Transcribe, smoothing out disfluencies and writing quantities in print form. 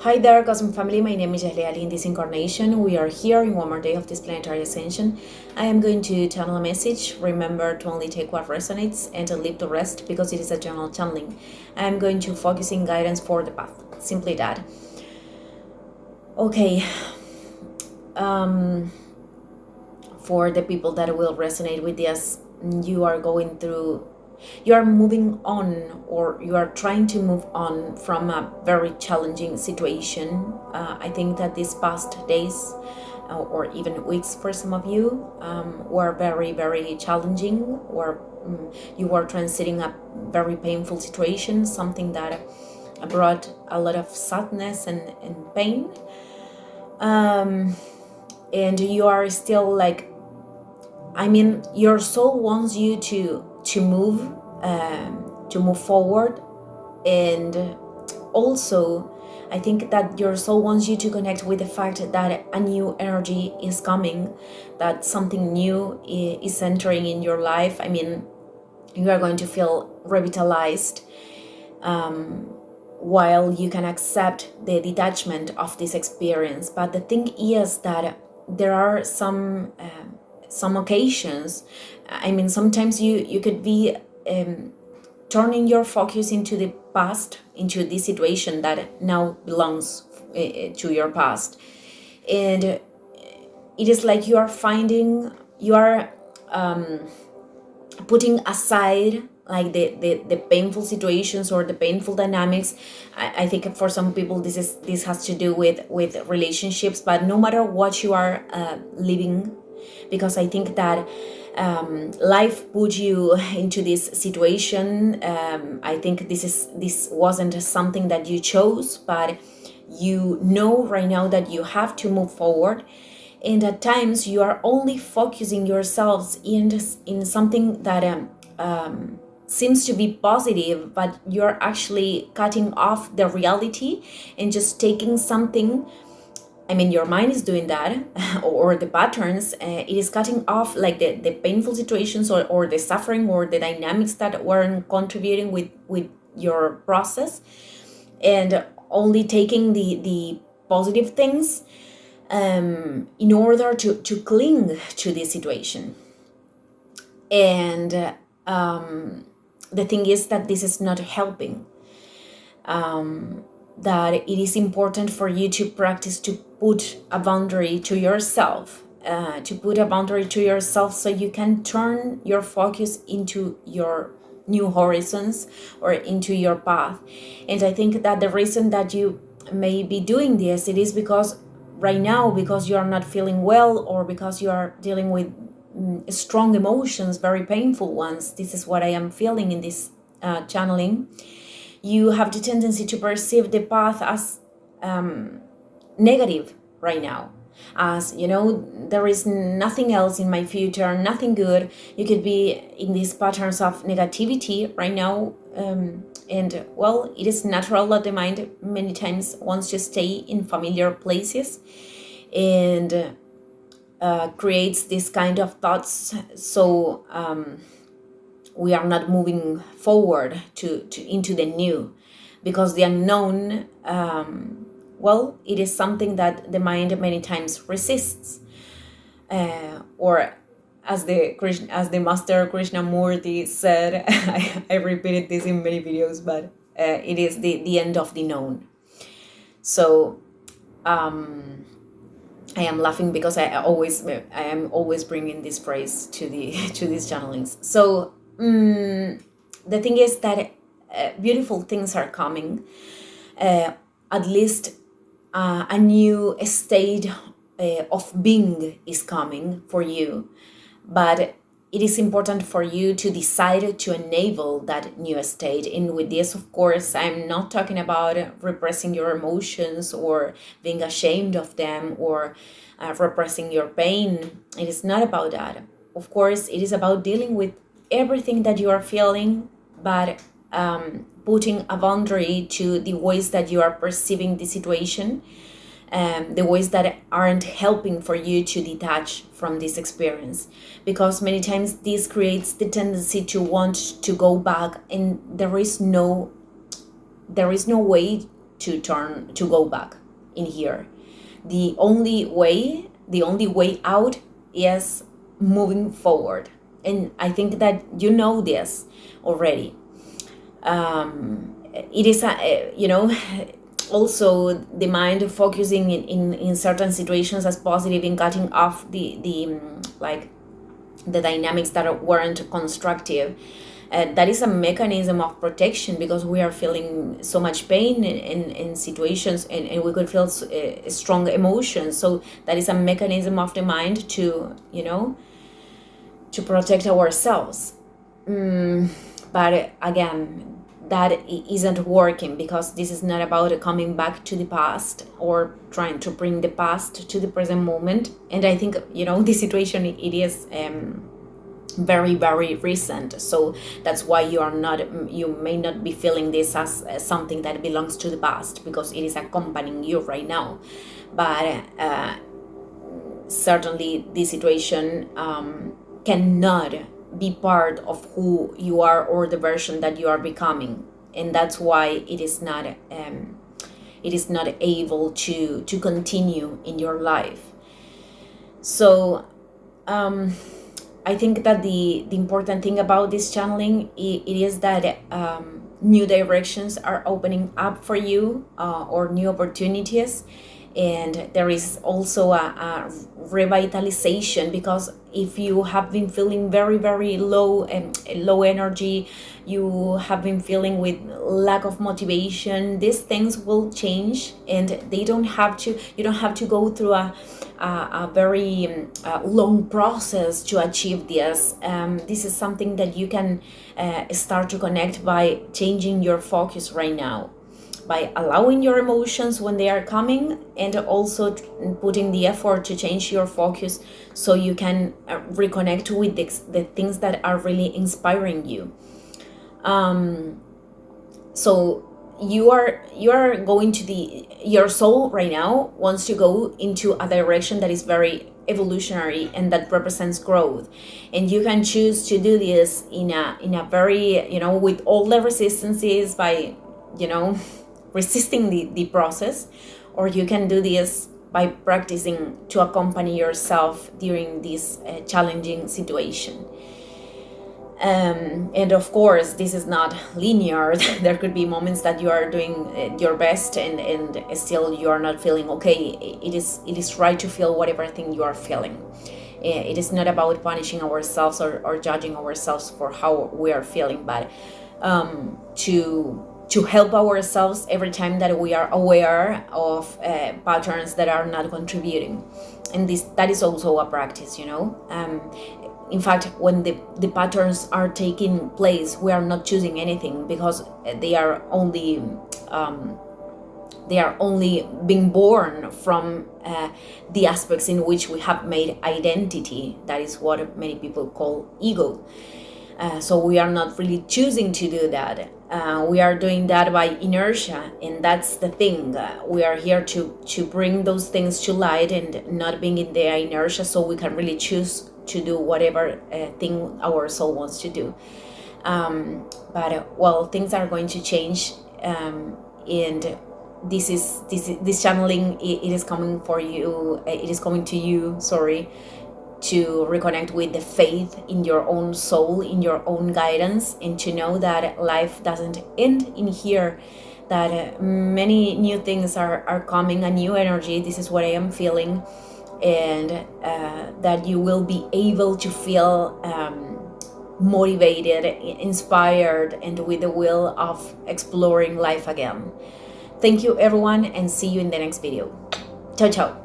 Hi there, Cosmic Family. My name is Jahlia Ali. In this incarnation, we are here in one more day of this planetary ascension. I am going to channel a message. Remember to only take what resonates and to leave the rest because it is a general channeling. I am going to focus in guidance for the path. Simply that. Okay. For the people that will resonate with this, you are moving on, or you are trying to move on from a very challenging situation. I think that these past days or even weeks for some of you were very, very challenging, or you were transiting a very painful situation, something that brought a lot of sadness and pain. And you are still like, your soul wants you to move forward, and also I think that your soul wants you to connect with the fact that a new energy is coming, that something new is entering in your life. You are going to feel revitalized while you can accept the detachment of this experience. But the thing is that there are some occasions, sometimes you could be turning your focus into the past, into this situation that now belongs to your past, and it is like you are putting aside like the painful situations or the painful dynamics. I think for some people this has to do with relationships, but no matter what you are living, because I think that life put you into this situation. I think this wasn't something that you chose, but you know right now that you have to move forward. And at times you are only focusing yourselves in something that seems to be positive, but you're actually cutting off the reality and just taking something. Your mind is doing that, or the patterns. It is cutting off like the painful situations or the suffering or the dynamics that weren't contributing with your process, and only taking the positive things in order to cling to this situation. And the thing is that this is not helping. That it is important for you to practice to put a boundary to yourself, so you can turn your focus into your new horizons or into your path. And I think that the reason that you may be doing this, it is because right now, because you are not feeling well, or because you are dealing with strong emotions, very painful ones. This is what I am feeling in this channeling. You have the tendency to perceive the path as negative right now, as there is nothing else in my future, nothing good. You could be in these patterns of negativity right now, and well, it is natural that the mind many times wants to stay in familiar places and creates this kind of thoughts. So we are not moving forward to into the new, because the unknown, well, it is something that the mind many times resists, or as the master Krishnamurti said, I repeated this in many videos, but it is the end of the known. So I am laughing because I am always bringing this phrase to these channelings. So the thing is that beautiful things are coming. At least a new state of being is coming for you, but it is important for you to decide to enable that new state. And with this, of course, I'm not talking about repressing your emotions or being ashamed of them, or repressing your pain. It is not about that. Of course, it is about dealing with everything that you are feeling, but putting a boundary to the ways that you are perceiving the situation, the ways that aren't helping for you to detach from this experience. Because many times this creates the tendency to want to go back, and there is no way to go back in here. The only way out is moving forward. And I think that you know this already. It is, also the mind focusing in certain situations as positive, in cutting off the dynamics that weren't constructive. That is a mechanism of protection, because we are feeling so much pain in situations, and we could feel strong emotions. So that is a mechanism of the mind to protect ourselves. But again, that isn't working, because this is not about coming back to the past or trying to bring the past to the present moment. And I think the situation, it is very, very recent, so that's why you may not be feeling this as something that belongs to the past, because it is accompanying you right now. But certainly this situation cannot be part of who you are or the version that you are becoming, and that's why it is not able to continue in your life. So I think that the important thing about this channeling, it is that new directions are opening up for you, or new opportunities. And there is also a revitalization, because if you have been feeling very, very low energy, you have been feeling with lack of motivation, these things will change, and you don't have to go through a very long process to achieve this. This is something that you can start to connect by changing your focus right now, by allowing your emotions when they are coming, and also putting the effort to change your focus, so you can reconnect with the things that are really inspiring you. So you are going to your soul right now wants to go into a direction that is very evolutionary and that represents growth, and you can choose to do this in a very with all the resistances, by resisting the process, or you can do this by practicing to accompany yourself during this challenging situation. And of course, this is not linear. There could be moments that you are doing your best, and still you are not feeling okay. It is right to feel whatever thing you are feeling. It is not about punishing ourselves or judging ourselves for how we are feeling, but to help ourselves every time that we are aware of patterns that are not contributing. And that is also a practice. In fact, when the patterns are taking place, we are not choosing anything, because they are only being born from the aspects in which we have made identity. That is what many people call ego. So we are not really choosing to do that. We are doing that by inertia, and that's the thing. We are here to bring those things to light and not being in the inertia, so we can really choose to do whatever thing our soul wants to do. But things are going to change, and this channeling, it is coming for you. It is coming to you. Sorry. To reconnect with the faith in your own soul, in your own guidance, and to know that life doesn't end in here, that many new things are coming, a new energy. This is what I am feeling, and that you will be able to feel motivated, inspired, and with the will of exploring life again. Thank you, everyone, and see you in the next video. Ciao, ciao.